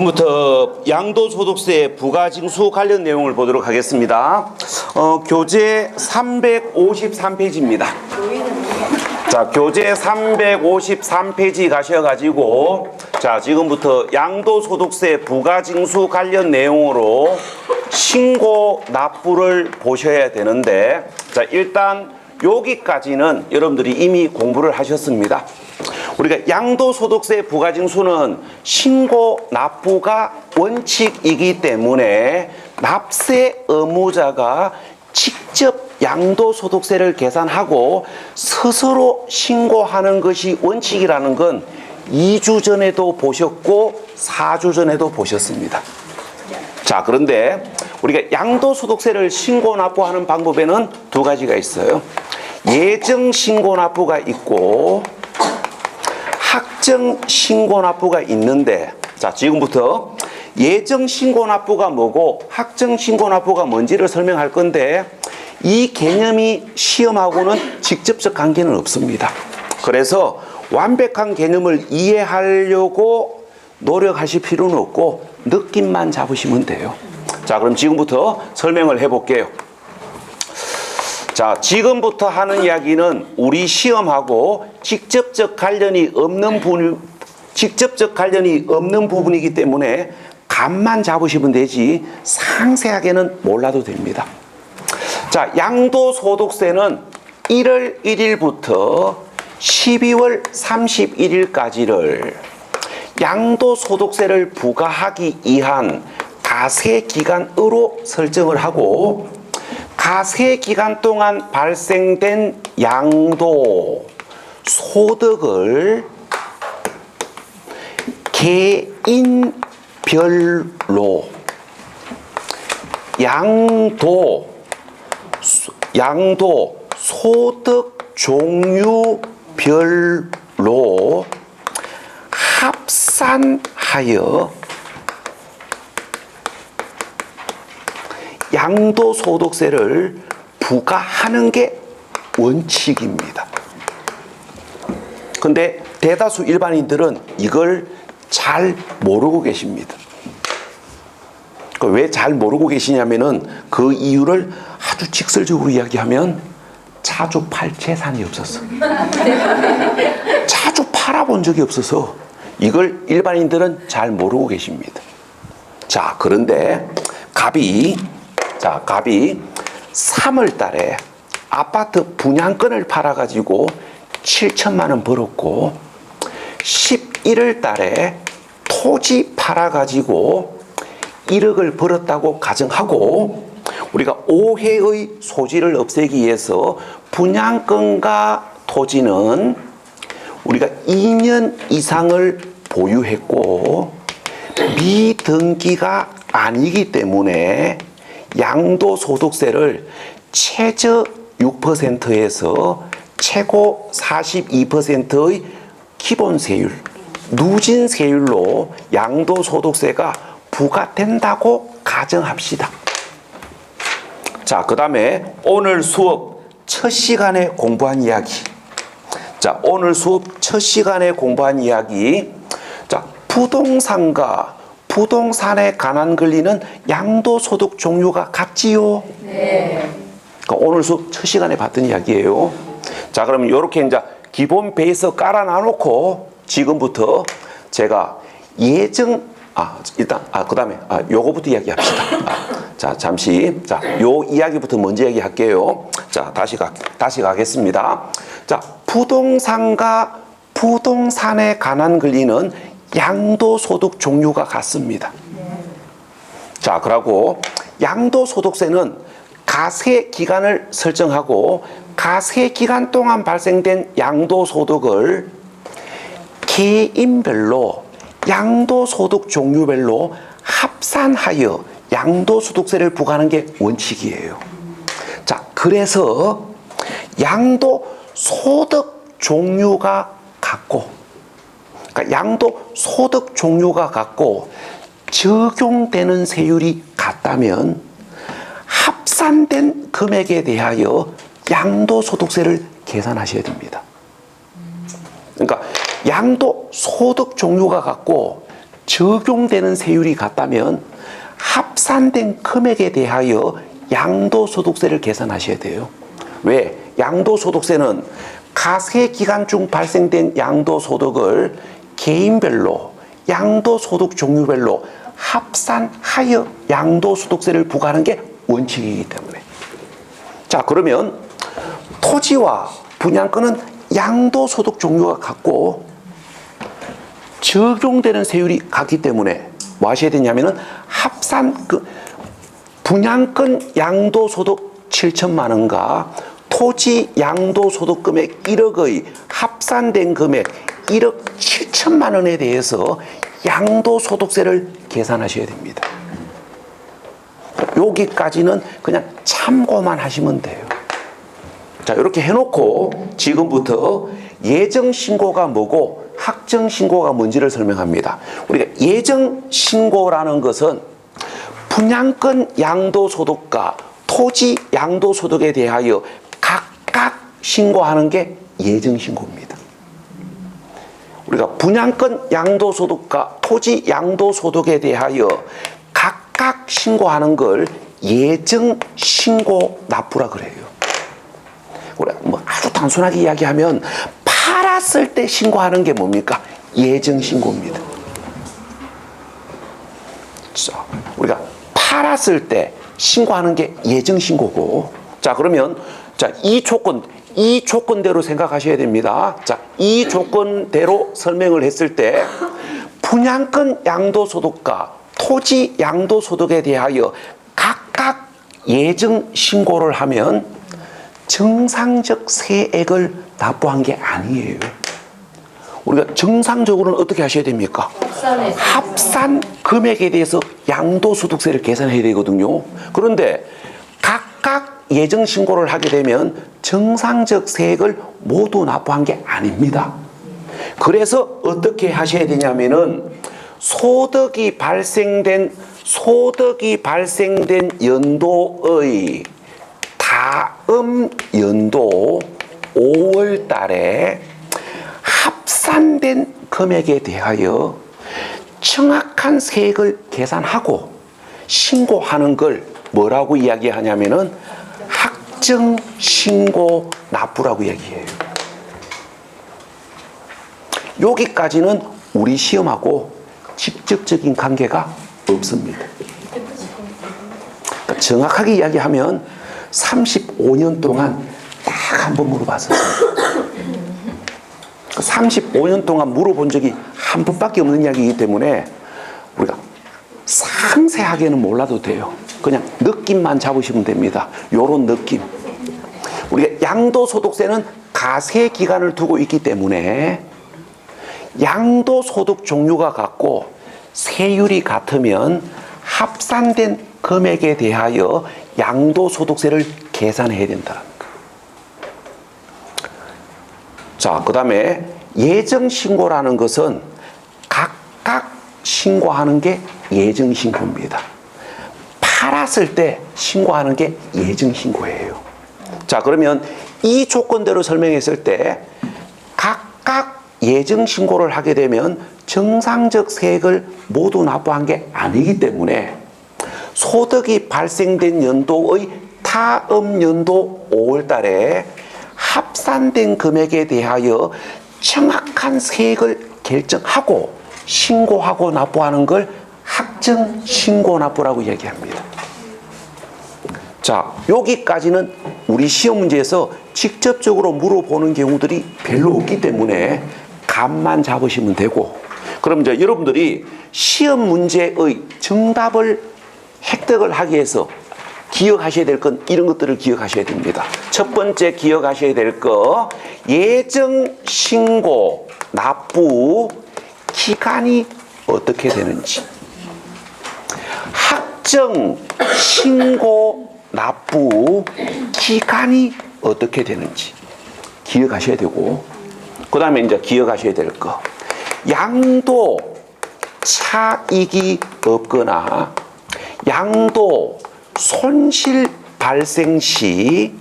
지금부터 양도소득세 부가징수 관련 내용을 보도록 하겠습니다. 교재 353페이지입니다. 자, 교재 353페이지 가셔가지고, 자, 지금부터 양도소득세 부가징수 관련 내용으로 신고 납부를 보셔야 되는데, 자, 일단 여기까지는 여러분들이 이미 공부를 하셨습니다. 우리가 양도소득세 부가징수는 신고 납부가 원칙이기 때문에 납세 의무자가 직접 양도소득세를 계산하고 스스로 신고하는 것이 원칙이라는 건 2주 전에도 보셨고 4주 전에도 보셨습니다. 자, 그런데 우리가 양도소득세를 신고 납부하는 방법에는 두 가지가 있어요. 예정 신고 납부가 있고 확정 신고 납부가 있는데, 자, 지금부터 예정 신고 납부가 뭐고 확정 신고 납부가 뭔지를 설명할 건데, 이 개념이 시험하고는 직접적 관계는 없습니다. 그래서 완벽한 개념을 이해하려고 노력하실 필요는 없고 느낌만 잡으시면 돼요. 자, 그럼 지금부터 설명을 해볼게요. 자, 지금부터 하는 이야기는 우리 시험하고 직접적 관련이 없는 부분이기 때문에 감만 잡으시면 되지 상세하게는 몰라도 됩니다. 자, 양도소득세는 1월 1일부터 12월 31일까지를 양도소득세를 부과하기 위한 가세기간으로 설정을 하고, 가세기간 동안 발생된 양도 소득을 개인별로 양도 소득 종류별로 합산하여 양도소득세를 부과하는 게 원칙입니다. 근데 대다수 일반인들은 이걸 잘 모르고 계십니다. 왜 잘 모르고 계시냐면은 그 이유를 아주 직설적으로 이야기하면 자주 팔 재산이 없었어. 자주 팔아본 적이 없어서 이걸 일반인들은 잘 모르고 계십니다. 자, 그런데 갑이 3월 달에 아파트 분양권을 팔아가지고 7천만 원 벌었고, 11월 달에 토지 팔아가지고 1억을 벌었다고 가정하고, 우리가 오해의 소지를 없애기 위해서 분양권과 토지는 우리가 2년 이상을 보유했고 미등기가 아니기 때문에 양도소득세를 최저 6%에서 최고 42%의 기본세율, 누진세율로 양도소득세가 부과된다고 가정합시다. 자, 그 다음에 오늘 수업 첫 시간에 공부한 이야기. 자, 오늘 수업 첫 시간에 공부한 이야기. 자, 부동산과 부동산에 관한 권리는 양도소득 종류가 같지요? 네. 그러니까 오늘 수업 첫 시간에 봤던 이야기예요. 자, 그러면 이렇게 이제 기본 베이스 깔아 놔놓고 지금부터 제가 그 다음에 요거부터 이야기합시다. 자, 잠시. 자, 요 이야기부터 먼저 얘기할게요. 자, 다시 가겠습니다. 자, 부동산과 부동산에 관한 권리는 양도소득 종류가 같습니다. 자, 그러고 양도소득세는 가세기간을 설정하고 가세기간 동안 발생된 양도소득을 개인별로 양도소득 종류별로 합산하여 양도소득세를 부과하는 게 원칙이에요. 자, 그래서 양도소득 종류가 같고, 그러니까 양도소득 종류가 같고 적용되는 세율이 같다면 합산된 금액에 대하여 양도소득세를 계산하셔야 됩니다. 그러니까 양도소득 종류가 같고 적용되는 세율이 같다면 합산된 금액에 대하여 양도소득세를 계산하셔야 돼요. 왜? 양도소득세는 가세기간 중 발생된 양도소득을 개인별로 양도소득 종류별로 합산하여 양도소득세를 부과하는 게 원칙이기 때문에. 자, 그러면 토지와 분양권은 양도소득 종류가 같고 적용되는 세율이 같기 때문에 뭐 하셔야 되냐면은 분양권 양도소득 7천만 원과 토지 양도소득 금액 1억의 합산된 금액 1억 7천만 원에 대해서 양도소득세를 계산하셔야 됩니다. 여기까지는 그냥 참고만 하시면 돼요. 자, 이렇게 해놓고 지금부터 예정신고가 뭐고 확정신고가 뭔지를 설명합니다. 우리가 예정신고라는 것은 분양권 양도소득과 토지 양도소득에 대하여 각각 신고하는 게 예정신고입니다. 우리가 분양권 양도소득과 토지 양도소득에 대하여 각각 신고하는 걸 예정신고 납부라 그래요. 우리가 뭐 아주 단순하게 이야기하면 팔았을 때 신고하는 게 뭡니까? 예정신고입니다. 자, 우리가 팔았을 때 신고하는 게 예정신고고, 자, 그러면 자, 이 조건대로 생각하셔야 됩니다. 자, 이 조건대로 설명을 했을 때 분양권 양도소득과 토지 양도소득에 대하여 각각 예정신고를 하면 정상적 세액을 납부한 게 아니에요. 우리가 정상적으로는 어떻게 하셔야 됩니까? 합산 금액에 대해서 양도소득세를 계산해야 되거든요. 그런데 각각 예정신고를 하게 되면 정상적 세액을 모두 납부한 게 아닙니다. 그래서 어떻게 하셔야 되냐면은 소득이 발생된 연도의 다음 연도 5월 달에 합산된 금액에 대하여 정확한 세액을 계산하고 신고하는 걸 뭐라고 이야기하냐면은 확정신고 납부라고 이야기해요. 여기까지는 우리 시험하고 직접적인 관계가 없습니다. 그러니까 정확하게 이야기하면 35년 동안 딱 한 번 물어봤었어요. 35년 동안 물어본 적이 한 번밖에 없는 이야기이기 때문에 우리가 상세하게는 몰라도 돼요. 그냥 느낌만 잡으시면 됩니다. 요런 느낌. 우리가 양도소득세는 가세 기간을 두고 있기 때문에 양도소득 종류가 같고 세율이 같으면 합산된 금액에 대하여 양도소득세를 계산해야 된다는 거. 자, 그 다음에 예정신고라는 것은 각각 신고하는 게 예정신고입니다. 팔았을 때 신고하는 게 예정신고예요. 자, 그러면 이 조건대로 설명했을 때 각각 예정신고를 하게 되면 정상적 세액을 모두 납부한 게 아니기 때문에 소득이 발생된 연도의 다음 연도 5월 달에 합산된 금액에 대하여 정확한 세액을 결정하고 신고하고 납부하는 걸 확정신고 납부라고 얘기합니다. 자, 여기까지는 우리 시험 문제에서 직접적으로 물어보는 경우들이 별로 없기 때문에 감만 잡으시면 되고, 그럼 이제 여러분들이 시험 문제의 정답을 획득을 하기 위해서 기억하셔야 될 건 이런 것들을 기억하셔야 됩니다. 첫 번째 기억하셔야 될 거, 예정신고 납부 기간이 어떻게 되는지, 확정신고 납부 기간이 어떻게 되는지 기억하셔야 되고, 그 다음에 이제 기억하셔야 될 거, 양도 차익이 없거나 양도 손실 발생 시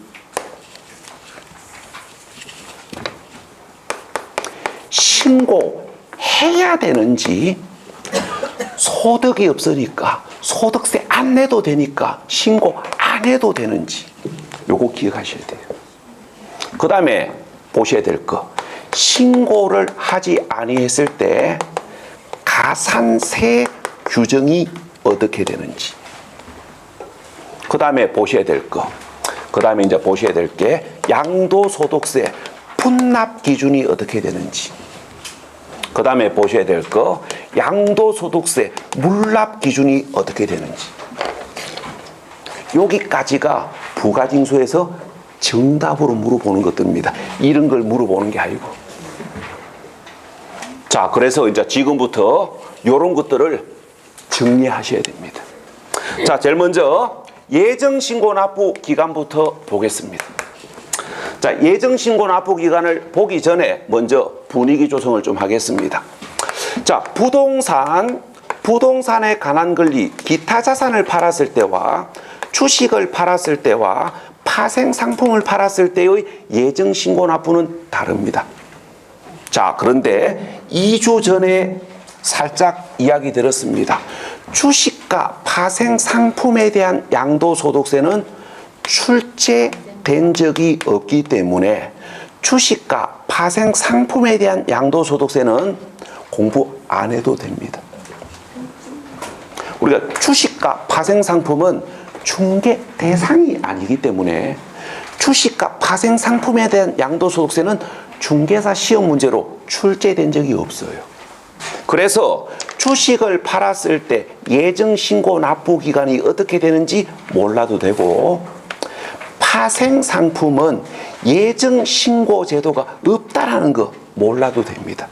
신고해야 되는지 소득이 없으니까 소득세 안 내도 되니까 신고 안 해도 되는지 요거 기억하셔야 돼요. 그 다음에 보셔야 될 거, 신고를 하지 아니했을 때 가산세 규정이 어떻게 되는지. 그 다음에 보셔야 될 거, 그 다음에 이제 보셔야 될 게 양도소득세 분납 기준이 어떻게 되는지. 그 다음에 보셔야 될 거, 양도소득세 물납 기준이 어떻게 되는지. 여기까지가 부가징수에서 정답으로 물어보는 것들입니다. 이런 걸 물어보는 게 아니고. 자, 그래서 이제 지금부터 이런 것들을 정리하셔야 됩니다. 자, 제일 먼저 예정신고 납부 기간부터 보겠습니다. 자, 예정신고 납부 기간을 보기 전에 먼저 분위기 조성을 좀 하겠습니다. 자, 부동산에 관한 권리, 기타 자산을 팔았을 때와 주식을 팔았을 때와 파생 상품을 팔았을 때의 예정신고 납부는 다릅니다. 자, 그런데 2주 전에 살짝 이야기 들었습니다. 주식과 파생 상품에 대한 양도소득세는 출제된 적이 없기 때문에 주식과 파생 상품에 대한 양도소득세는 공부 안 해도 됩니다. 우리가 주식과 파생 상품은 중개 대상이 아니기 때문에 주식과 파생 상품에 대한 양도소득세는 중개사 시험 문제로 출제된 적이 없어요. 그래서 주식을 팔았을 때 예정신고 납부 기간이 어떻게 되는지 몰라도 되고, 파생 상품은 예정신고 제도가 없다라는 거 몰라도 됩니다.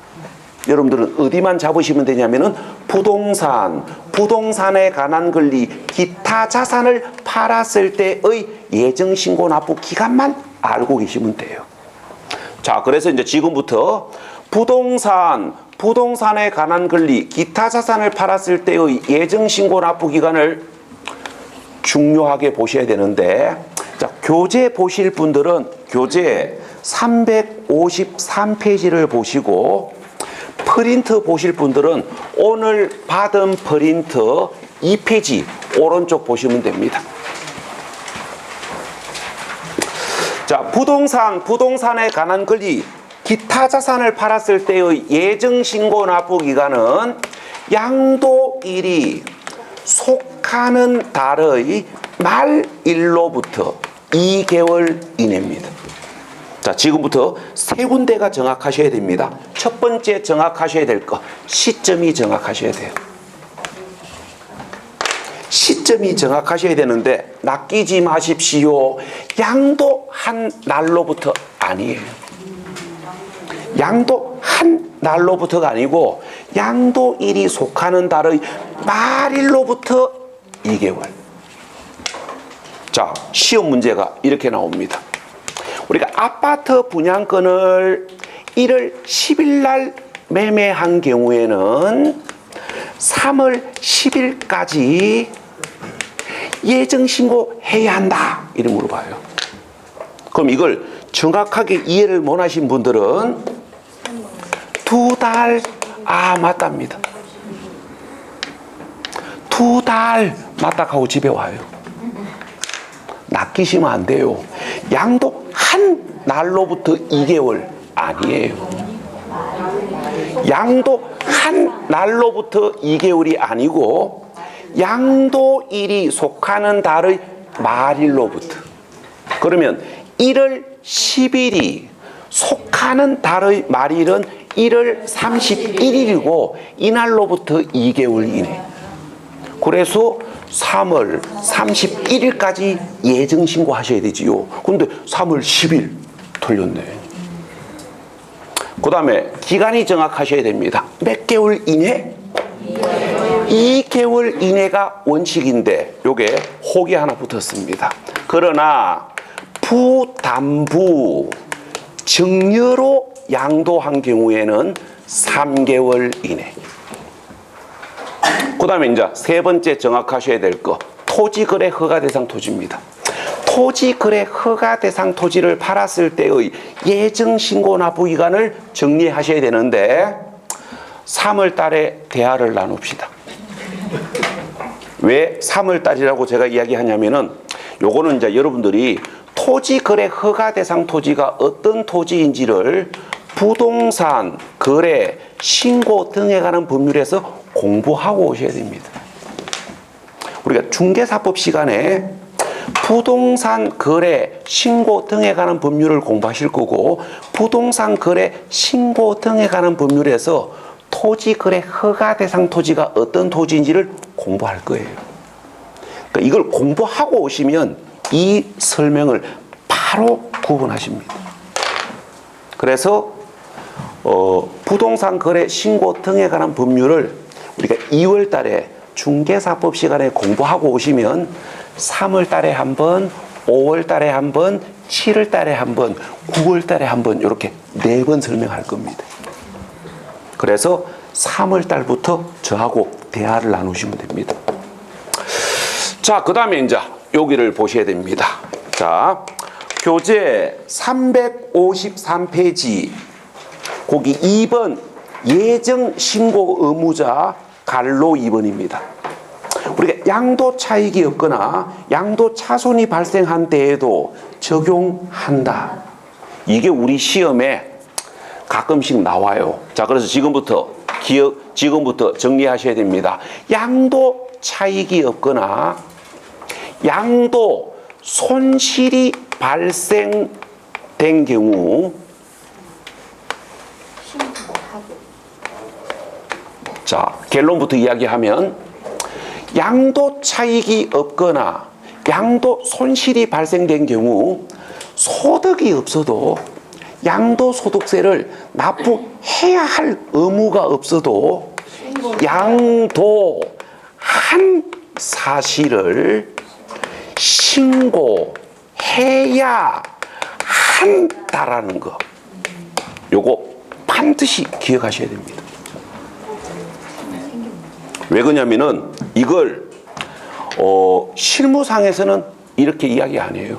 여러분들은 어디만 잡으시면 되냐면은 부동산에 관한 권리, 기타 자산을 팔았을 때의 예정신고 납부 기간만 알고 계시면 돼요. 자, 그래서 이제 지금부터 부동산에 관한 권리, 기타 자산을 팔았을 때의 예정신고 납부 기간을 중요하게 보셔야 되는데, 자, 교재 보실 분들은 교재 353페이지를 보시고, 프린트 보실 분들은 오늘 받은 프린트 2페이지 오른쪽 보시면 됩니다. 자, 부동산에 관한 권리, 기타 자산을 팔았을 때의 예정신고 납부 기간은 양도일이 속하는 달의 말일로부터 2개월 이내입니다. 자, 지금부터 세 군데가 정확하셔야 됩니다. 첫 번째 정확하셔야 될 거, 시점이 정확하셔야 돼요. 시점이 정확하셔야 되는데 낚이지 마십시오. 양도한 날로부터 아니에요. 양도한 날로부터가 아니고 양도일이 속하는 달의 말일로부터 2개월. 자, 시험 문제가 이렇게 나옵니다. 우리가 아파트 분양권을 1월 10일 날 매매한 경우에는 3월 10일까지 예정신고 해야 한다, 이렇게 물어봐요. 그럼 이걸 정확하게 이해를 못 하신 분들은 2달, 맞답니다. 2달 맞다 하고 집에 와요. 낚이시면 안 돼요. 양도한 날로부터 2개월 아니에요. 양도한 날로부터 2개월이 아니고 양도일이 속하는 달의 말일로부터. 그러면 1월 10일이 속하는 달의 말일은 1월 31일이고 이날로부터 2개월 이내. 그래서 3월 31일까지 예정신고 하셔야 되지요. 근데 3월 10일 틀렸네. 그 다음에 기간이 정확하셔야 됩니다. 몇 개월 이내? 2개월 이내가 원칙인데 요게 혹이 하나 붙었습니다. 그러나 부담부 증여로 양도한 경우에는 3개월 이내. 그 다음에 이제 세 번째 정확하셔야 될 거, 토지거래 허가 대상 토지입니다. 토지거래 허가 대상 토지를 팔았을 때의 예정신고 납부 기간을 정리하셔야 되는데 3월 달에 대화를 나눕시다. 왜 3월 달이라고 제가 이야기하냐면은 요거는 이제 여러분들이 토지 거래 허가 대상 토지가 어떤 토지인지를 부동산 거래 신고 등에 관한 법률에서 공부하고 오셔야 됩니다. 우리가 중개사법 시간에 부동산 거래 신고 등에 관한 법률을 공부하실 거고, 부동산 거래 신고 등에 관한 법률에서 토지 거래 허가 대상 토지가 어떤 토지인지를 공부할 거예요. 그러니까 이걸 공부하고 오시면 이 설명을 바로 구분하십니다. 그래서 부동산 거래 신고 등에 관한 법률을 우리가 2월 달에 중개사법 시간에 공부하고 오시면 3월 달에 한 번, 5월 달에 한 번, 7월 달에 한 번, 9월 달에 한 번 이렇게 4번 설명할 겁니다. 그래서 3월 달부터 저하고 대화를 나누시면 됩니다. 자, 그 다음에 이제 여기를 보셔야 됩니다. 자, 교재 353페이지 거기 2번 예정 신고 의무자 갈로 2번입니다. 우리가 양도 차익이 없거나 양도 차손이 발생한 때에도 적용한다. 이게 우리 시험에 가끔씩 나와요. 자, 그래서 지금부터 정리하셔야 됩니다. 양도 차익이 없거나 양도 손실이 발생된 경우, 자, 결론부터 이야기하면 양도 차익이 없거나 양도 손실이 발생된 경우 소득이 없어도 양도소득세를 납부해야 할 의무가 없어도 양도한 사실을 신고해야 한다라는 거. 요거 반드시 기억하셔야 됩니다. 왜 그러냐면은 이걸 실무상에서는 이렇게 이야기 안 해요.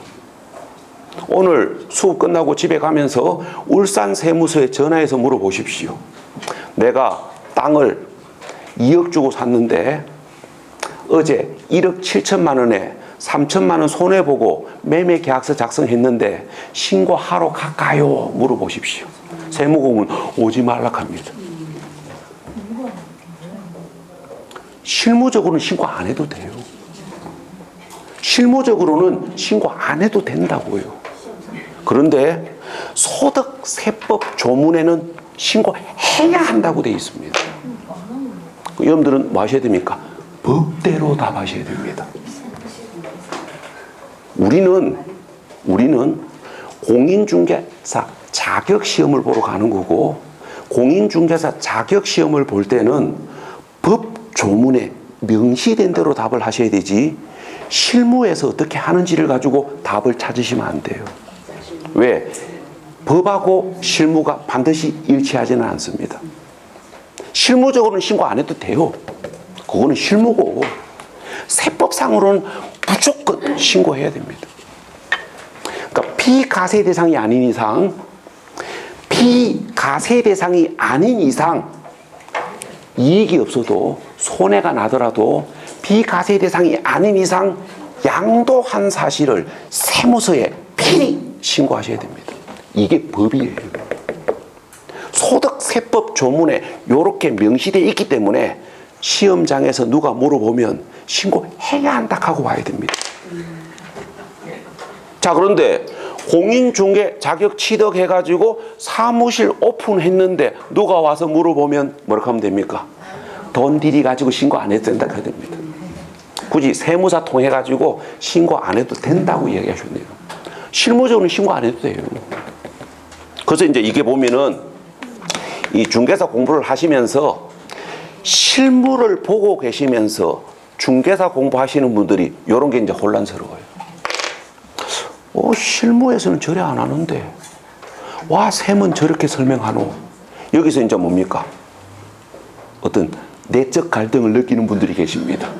오늘 수업 끝나고 집에 가면서 울산 세무서에 전화해서 물어보십시오. 내가 땅을 2억 주고 샀는데 어제 1억 7천만 원에 3천만 원 손해보고 매매 계약서 작성했는데 신고하러 갈까요? 물어보십시오. 세무공은 오지 말라 합니다. 실무적으로는 신고 안 해도 돼요. 실무적으로는 신고 안 해도 된다고요. 그런데 소득세법 조문에는 신고해야 한다고 되어 있습니다. 여러분들은 뭐 하셔야 됩니까? 법대로 답하셔야 됩니다. 우리는 공인중개사 자격시험을 보러 가는 거고, 공인중개사 자격시험을 볼 때는 법 조문에 명시된 대로 답을 하셔야 되지, 실무에서 어떻게 하는지를 가지고 답을 찾으시면 안 돼요. 왜? 법하고 실무가 반드시 일치하지는 않습니다. 실무적으로는 신고 안 해도 돼요. 그거는 실무고, 세법상으로는 무조건 신고해야 됩니다. 그러니까 피가세 대상이 아닌 이상 이익이 없어도 손해가 나더라도 비가세 대상이 아닌 이상 양도한 사실을 세무서에 필히 신고하셔야 됩니다. 이게 법이에요. 소득세법 조문에 이렇게 명시되어 있기 때문에 시험장에서 누가 물어보면 신고해야 한다 하고 와야 됩니다. 자, 그런데 공인중개 자격 취득해가지고 사무실 오픈했는데 누가 와서 물어보면 뭐라고 하면 됩니까? 돈 들이가지고 신고 안 해도 된다 해야 됩니다. 굳이 세무사 통해가지고 신고 안 해도 된다고 이야기하셨네요. 실무적으로는 신고 안 해도 돼요. 그래서 이제 이게 보면은 이 중개사 공부를 하시면서 실무를 보고 계시면서 중개사 공부하시는 분들이 이런 게 이제 혼란스러워요. 실무에서는 저래 안 하는데 와 세무는 저렇게 설명하노. 여기서 이제 뭡니까? 어떤 내적 갈등을 느끼는 분들이 계십니다.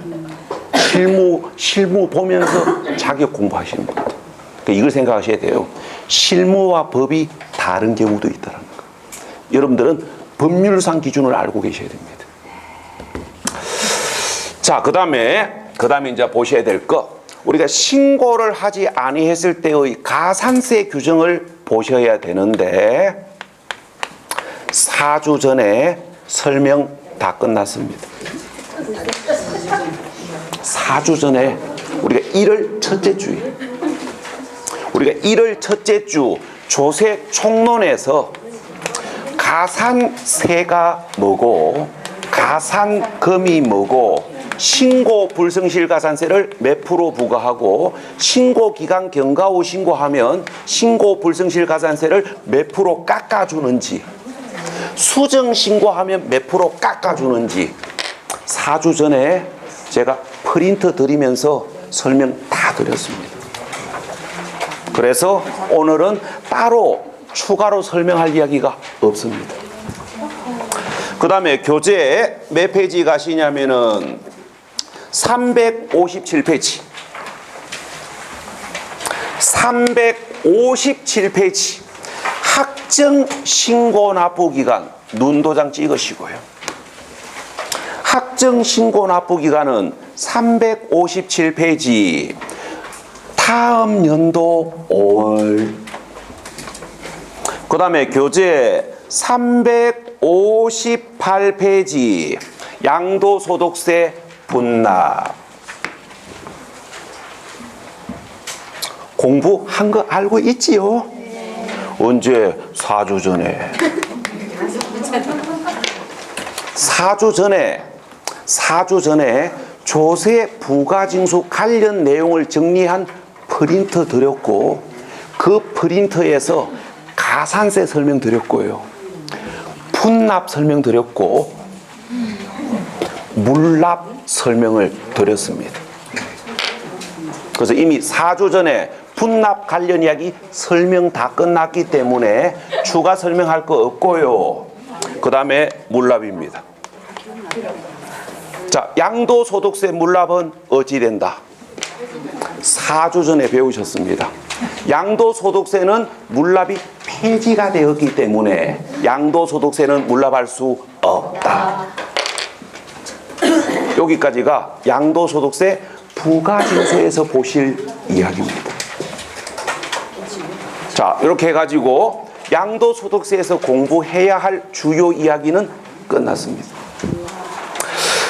실무 보면서 자격 공부하시는 분들. 그러니까 이걸 생각하셔야 돼요. 실무와 법이 다른 경우도 있다는 거. 여러분들은 법률상 기준을 알고 계셔야 됩니다. 자, 그다음에 이제 보셔야 될 거, 우리가 신고를 하지 아니했을 때의 가산세 규정을 보셔야 되는데 4주 전에 설명 다 끝났습니다. 4주 전에 우리가 1월 첫째 주에 우리가 1월 첫째 주 조세 총론에서 가산세가 뭐고 가산금이 뭐고 신고 불성실 가산세를 몇 프로 부과하고 신고 기간 경과 후 신고하면 신고 불성실 가산세를 몇 프로 깎아주는지 수정 신고하면 몇 프로 깎아주는지 4주 전에 제가 프린트 드리면서 설명 다 드렸습니다. 그래서 오늘은 따로 추가로 설명할 이야기가 없습니다. 그 다음에 교재 몇 페이지 가시냐면은 357페이지 357페이지 학정 신고 납부 기간 눈도장 찍으시고요. 학정 신고 납부 기간은 357페이지 다음 연도 5월. 그 다음에 교재 358페이지 양도소득세 분납. 공부한 거 알고 있지요? 언제? 4주 전에. 4주 전에 조세 부가징수 관련 내용을 정리한 프린터 드렸고 그 프린터에서 가산세 설명 드렸고요. 분납 설명 드렸고 물납 설명을 드렸습니다. 그래서 이미 4주 전에 분납 관련 이야기 설명 다 끝났기 때문에 추가 설명할 거 없고요. 그 다음에 물납입니다. 자, 양도소득세 물납은 어찌 된다? 4주 전에 배우셨습니다. 양도소득세는 물납이 폐지가 되었기 때문에 양도소득세는 물납할 수 없다. 여기까지가 양도소득세 부가징수에서 보실 이야기입니다. 자, 이렇게 해가지고 양도소득세에서 공부해야 할 주요 이야기는 끝났습니다.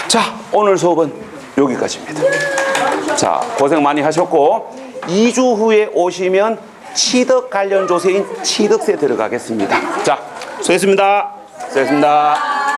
자, 오늘 수업은 여기까지입니다. 자, 고생 많이 하셨고 2주 후에 오시면 취득 관련 조세인 취득세 들어가겠습니다. 자, 수고했습니다. 수고했습니다.